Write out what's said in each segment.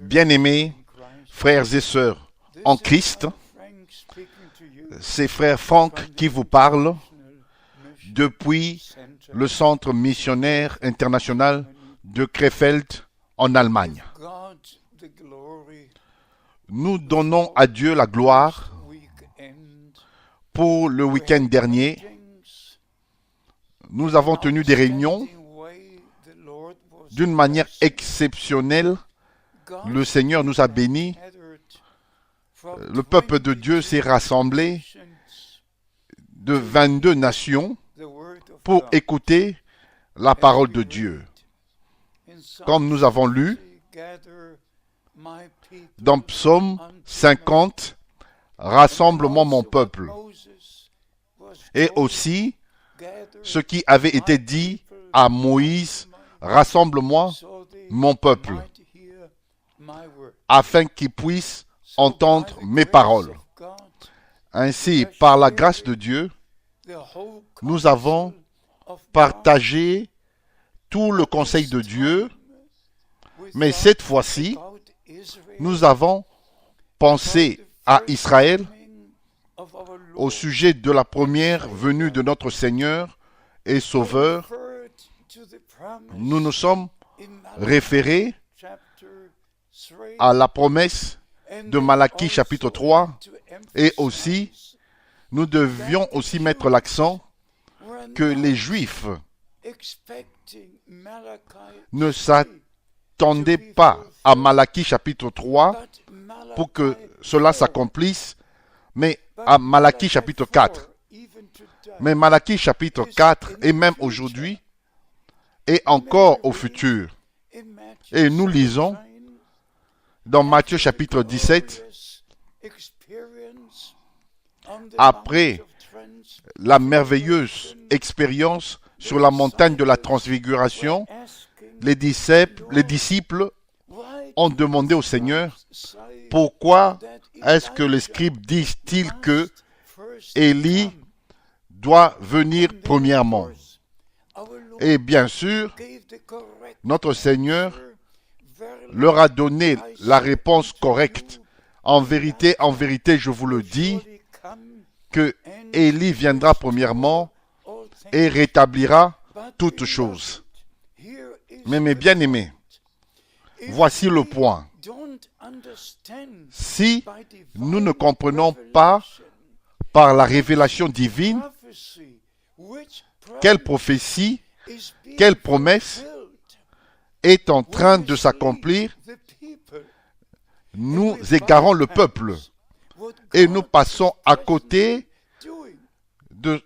Bien-aimés frères et sœurs en Christ, c'est frère Franck qui vous parle depuis le centre missionnaire international de Krefeld en Allemagne. Nous donnons à Dieu la gloire pour le week-end dernier. Nous avons tenu des réunions d'une manière exceptionnelle. Le Seigneur nous a bénis. Le peuple de Dieu s'est rassemblé de 22 nations pour écouter la parole de Dieu. Comme nous avons lu dans Psaume 50, « Rassemble-moi mon peuple ». Et aussi, ce qui avait été dit à Moïse, « Rassemble-moi mon peuple », afin qu'il puisse entendre mes paroles. Ainsi, par la grâce de Dieu, nous avons partagé tout le conseil de Dieu, mais cette fois-ci, nous avons pensé à Israël au sujet de la première venue de notre Seigneur et Sauveur. Nous nous sommes référés à la promesse de Malachie chapitre 3 et aussi, nous devions aussi mettre l'accent que les Juifs ne s'attendaient pas à Malachie chapitre 3 pour que cela s'accomplisse, mais à Malachie chapitre 4. Mais Malachie chapitre 4 et même aujourd'hui et encore au futur. Et nous lisons dans Matthieu chapitre 17, après la merveilleuse expérience sur la montagne de la transfiguration, les disciples ont demandé au Seigneur, pourquoi est-ce que les scribes disent-ils que Élie doit venir premièrement? Et bien sûr, notre Seigneur leur a donné la réponse correcte. En vérité, je vous le dis, que Élie viendra premièrement et rétablira toutes choses. Mais mes bien-aimés, voici le point. Si nous ne comprenons pas par la révélation divine quelle prophétie, quelle promesse est en train de s'accomplir, nous égarons le peuple et nous passons à côté de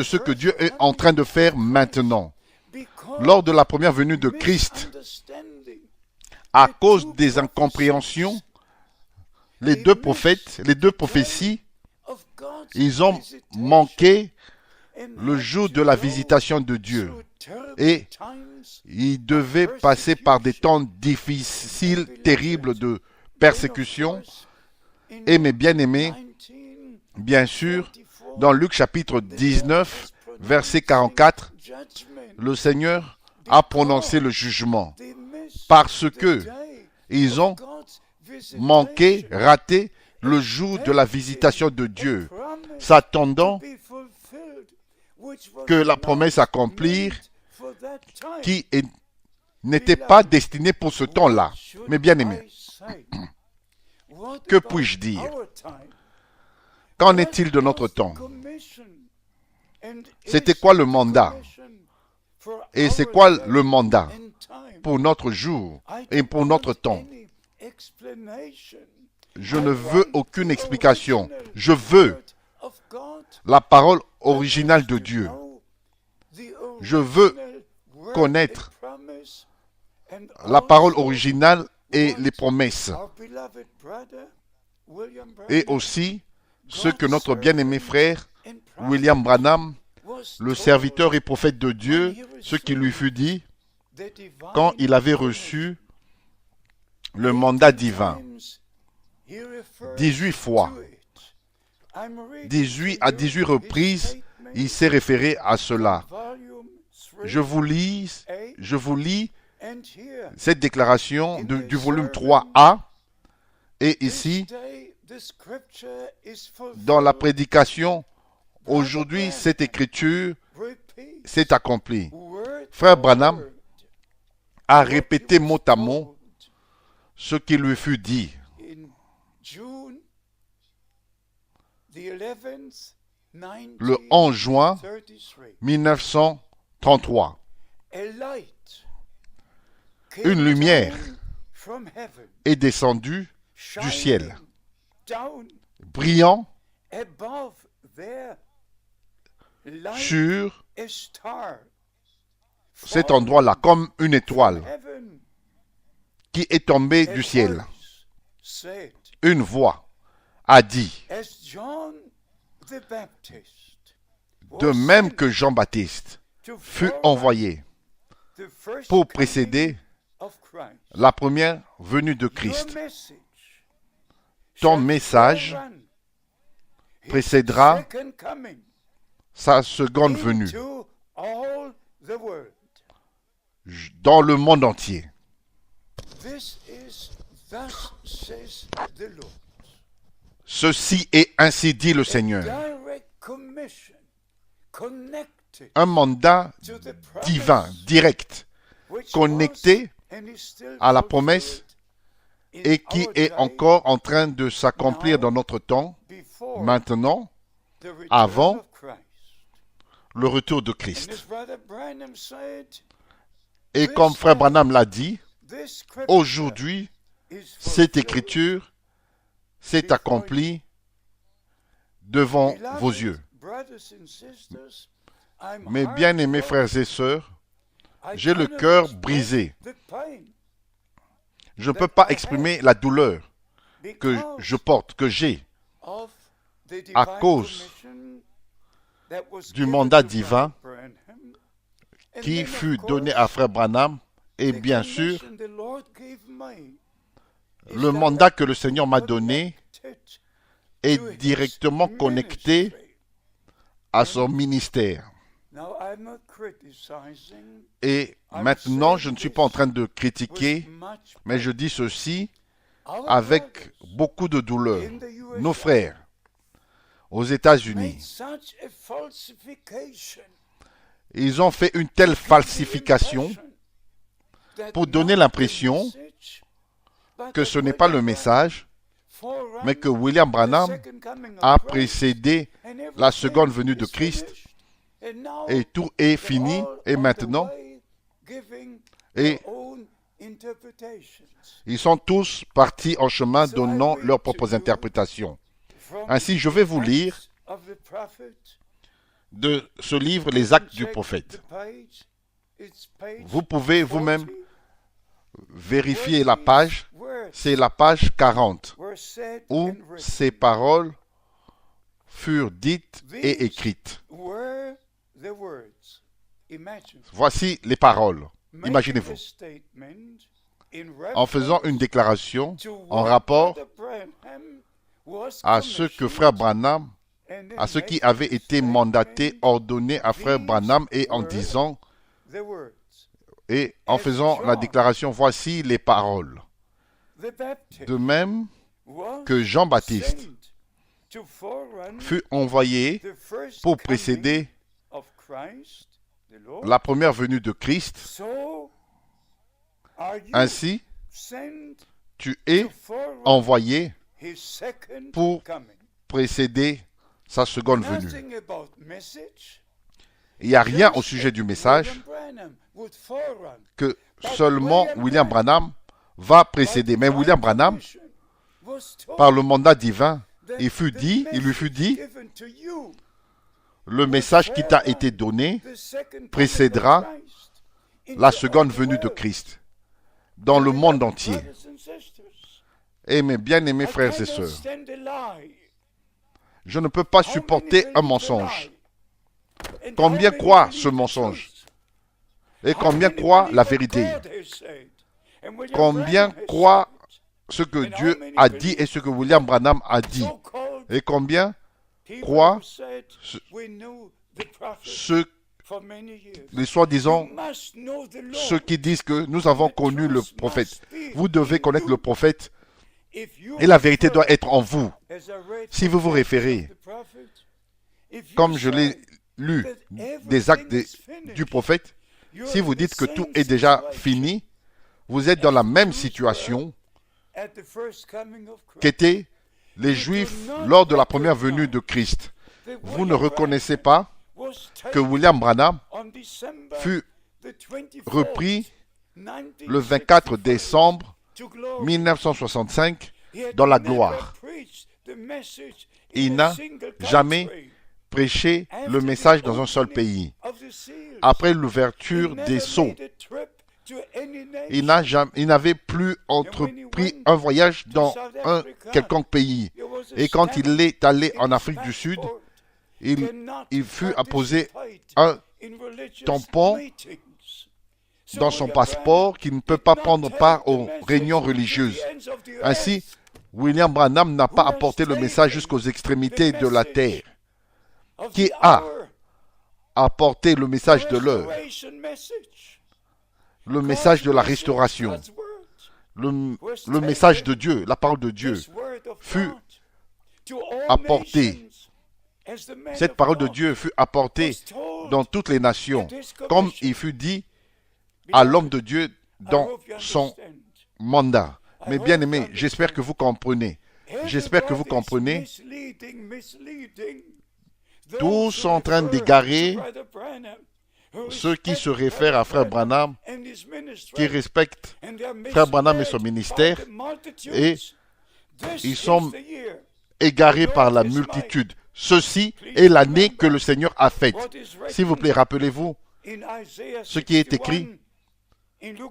ce que Dieu est en train de faire maintenant. Lors de la première venue de Christ, à cause des incompréhensions, les deux prophètes, les deux prophéties, ils ont manqué le jour de la visitation de Dieu. Et ils devaient passer par des temps difficiles, terribles de persécution. Et mes bien-aimés, bien sûr, dans Luc chapitre 19, verset 44, le Seigneur a prononcé le jugement parce que ils ont manqué, raté le jour de la visitation de Dieu, s'attendant que la promesse accomplie qui n'était pas destinée pour ce temps-là. Mais bien aimé, que puis-je dire? Qu'en est-il de notre temps? C'était quoi le mandat? Et c'est quoi le mandat pour notre jour et pour notre temps? Je ne veux aucune explication. Je veux la parole originale de Dieu. Je veux connaître la parole originale et les promesses. Et aussi ce que notre bien-aimé frère William Branham, le serviteur et prophète de Dieu, ce qui lui fut dit quand il avait reçu le mandat divin. 18 fois. 18 à 18 reprises, il s'est référé à cela. Je vous lis cette déclaration du volume 3a. Et ici, dans la prédication, aujourd'hui, cette écriture s'est accomplie. Frère Branham a répété mot à mot ce qui lui fut dit. Le 11 juin 1933, une lumière est descendue du ciel, brillant sur cet endroit-là, comme une étoile qui est tombée du ciel. Une voix a dit, de même que Jean-Baptiste fut envoyé pour précéder la première venue de Christ, ton message précédera sa seconde venue dans le monde entier. Ceci est ainsi dit le Seigneur. Un mandat divin, direct, connecté à la promesse et qui est encore en train de s'accomplir dans notre temps, maintenant, avant le retour de Christ. Et comme Frère Branham l'a dit, aujourd'hui, cette écriture s'est accomplie devant vos yeux. Mes bien-aimés frères et sœurs, j'ai le cœur brisé. Je ne peux pas exprimer la douleur que je porte, que j'ai, à cause du mandat divin qui fut donné à Frère Branham et bien sûr, le mandat que le Seigneur m'a donné est directement connecté à son ministère. Et maintenant, je ne suis pas en train de critiquer, mais je dis ceci avec beaucoup de douleur. Nos frères aux États-Unis, ils ont fait une telle falsification pour donner l'impression que ce n'est pas le message, mais que William Branham a précédé la seconde venue de Christ et tout est fini et maintenant et ils sont tous partis en chemin donnant leurs propres interprétations. Ainsi, je vais vous lire de ce livre, Les Actes du Prophète. Vous pouvez vous-même vérifier la page, c'est la page 40, où ces paroles furent dites et écrites. Voici les paroles. Imaginez-vous, en faisant une déclaration en rapport à ce que Frère Branham, à ce qui avait été mandaté, ordonné à Frère Branham et en disant, et en faisant la déclaration, voici les paroles. De même que Jean-Baptiste fut envoyé pour précéder la première venue de Christ, ainsi tu es envoyé pour précéder sa seconde venue. Il n'y a rien au sujet du message que seulement William Branham va précéder. Mais William Branham, par le mandat divin, il lui fut dit, le message qui t'a été donné précédera la seconde venue de Christ dans le monde entier. Et mes bien-aimés frères et sœurs, je ne peux pas supporter un mensonge. Combien croient ce mensonge? Et combien croient la vérité? Combien croient ce que Dieu a dit et ce que William Branham a dit? Et combien croient ce les soi-disant, ceux qui disent que nous avons connu le prophète. Vous devez connaître le prophète et la vérité doit être en vous. Si vous vous référez, comme je l'ai lu, des actes du prophète, si vous dites que tout est déjà fini, vous êtes dans la même situation qu'étaient les Juifs lors de la première venue de Christ. Vous ne reconnaissez pas que William Branham fut repris le 24 décembre 1965 dans la gloire. Il n'a jamais prêché le message dans un seul pays. Après l'ouverture des sceaux, il n'avait plus entrepris un voyage dans un quelconque pays. Et quand il est allé en Afrique du Sud, il fut apposé un tampon dans son passeport qui ne peut pas prendre part aux réunions religieuses. Ainsi, William Branham n'a pas apporté le message jusqu'aux extrémités de la terre. Qui a apporté le message de l'heure? Le message de la restauration. Le message de Dieu, la parole de Dieu, fut apportée. Cette parole de Dieu fut apportée dans toutes les nations, comme il fut dit à l'homme de Dieu dans son mandat. Mais bien aimés, j'espère que vous comprenez. J'espère que vous comprenez. Tous sont en train d'égarer ceux qui se réfèrent à Frère Branham, qui respectent Frère Branham et son ministère, et ils sont égarés par la multitude. Ceci est l'année que le Seigneur a faite. S'il vous plaît, rappelez-vous ce qui est écrit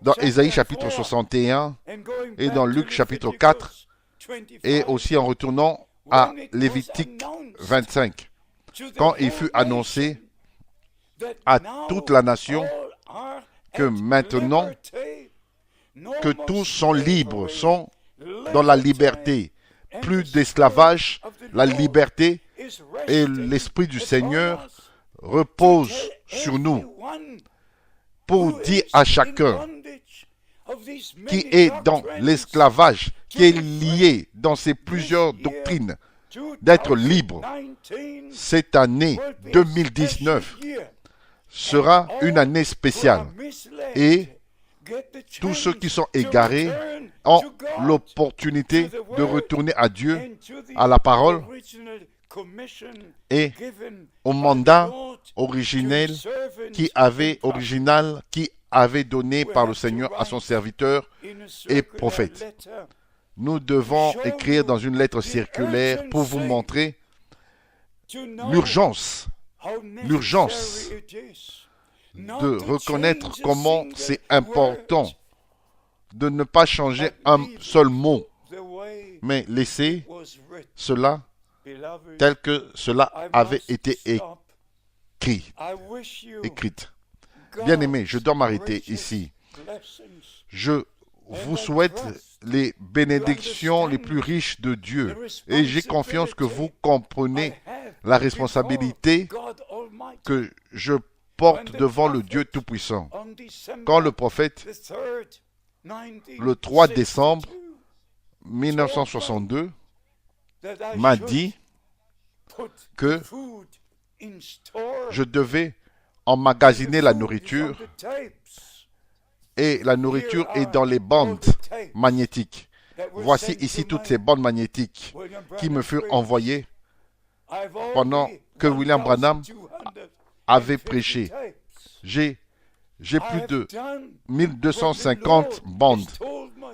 dans Ésaïe chapitre 61 et dans Luc chapitre 4 et aussi en retournant à Lévitique 25. Quand il fut annoncé à toute la nation que maintenant que tous sont libres, sont dans la liberté, plus d'esclavage, la liberté et l'Esprit du Seigneur repose sur nous pour dire à chacun qui est dans l'esclavage, qui est lié dans ces plusieurs doctrines, d'être libre. Cette année 2019 sera une année spéciale et tous ceux qui sont égarés ont l'opportunité de retourner à Dieu, à la parole et au mandat originel qui avait donné par le Seigneur à son serviteur et prophète. Nous devons écrire dans une lettre circulaire pour vous montrer l'urgence de reconnaître comment c'est important de ne pas changer un seul mot, mais laisser cela tel que cela avait été écrit. Bien-aimés, je dois m'arrêter ici. Je vous souhaite les bénédictions les plus riches de Dieu et j'ai confiance que vous comprenez la responsabilité que je porte devant le Dieu Tout-Puissant. Quand le prophète, le 3 décembre 1962, m'a dit que je devais emmagasiner la nourriture et la nourriture est dans les bandes magnétiques. Voici ici toutes ces bandes magnétiques qui me furent envoyées pendant que William Branham avait prêché. J'ai plus de 1250 bandes.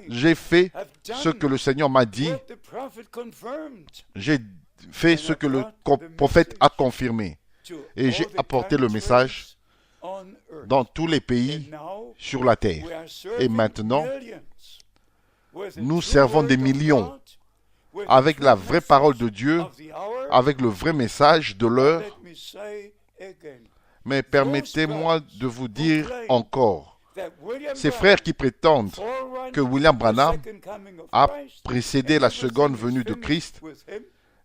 J'ai fait ce que le Seigneur m'a dit. J'ai fait ce que le prophète a confirmé. Et j'ai apporté le message dans tous les pays sur la terre. Et maintenant, nous servons des millions avec la vraie parole de Dieu, avec le vrai message de l'heure. Mais permettez-moi de vous dire encore, ces frères qui prétendent que William Branham a précédé la seconde venue de Christ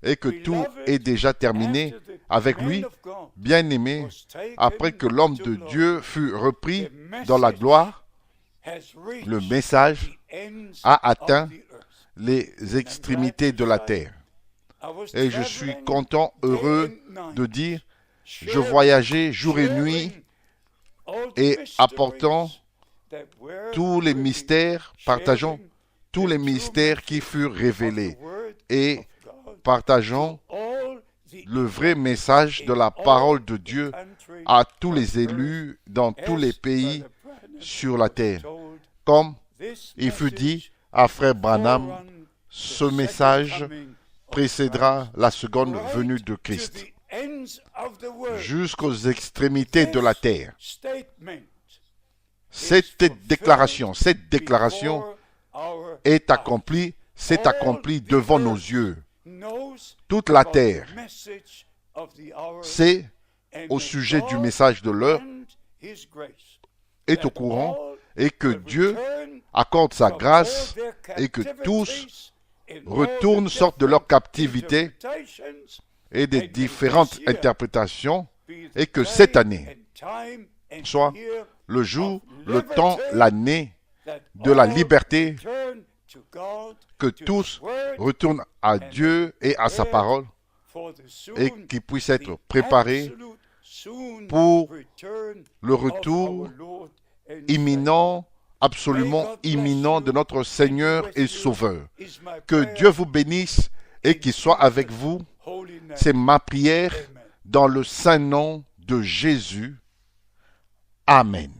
et que tout est déjà terminé avec lui, bien-aimé, après que l'homme de Dieu fut repris dans la gloire, le message a atteint les extrémités de la terre. Et je suis content, heureux de dire, je voyageais jour et nuit et apportant tous les mystères, partageant tous les mystères qui furent révélés et partageant le vrai message de la parole de Dieu à tous les élus dans tous les pays sur la terre. Comme il fut dit à frère Branham, ce message précédera la seconde venue de Christ jusqu'aux extrémités de la terre. Cette déclaration est accomplie, s'est accomplie devant nos yeux. Toute la terre sait au sujet du message de l'heure, est au courant, et que Dieu accorde sa grâce et que tous retournent, sortent de leur captivité et des différentes interprétations, et que cette année soit le jour, le temps, l'année de la liberté, que tous retournent à Dieu et à sa parole, et qu'ils puissent être préparés pour le retour imminent, absolument imminent de notre Seigneur et Sauveur. Que Dieu vous bénisse et qu'il soit avec vous. C'est ma prière dans le saint nom de Jésus. Amen.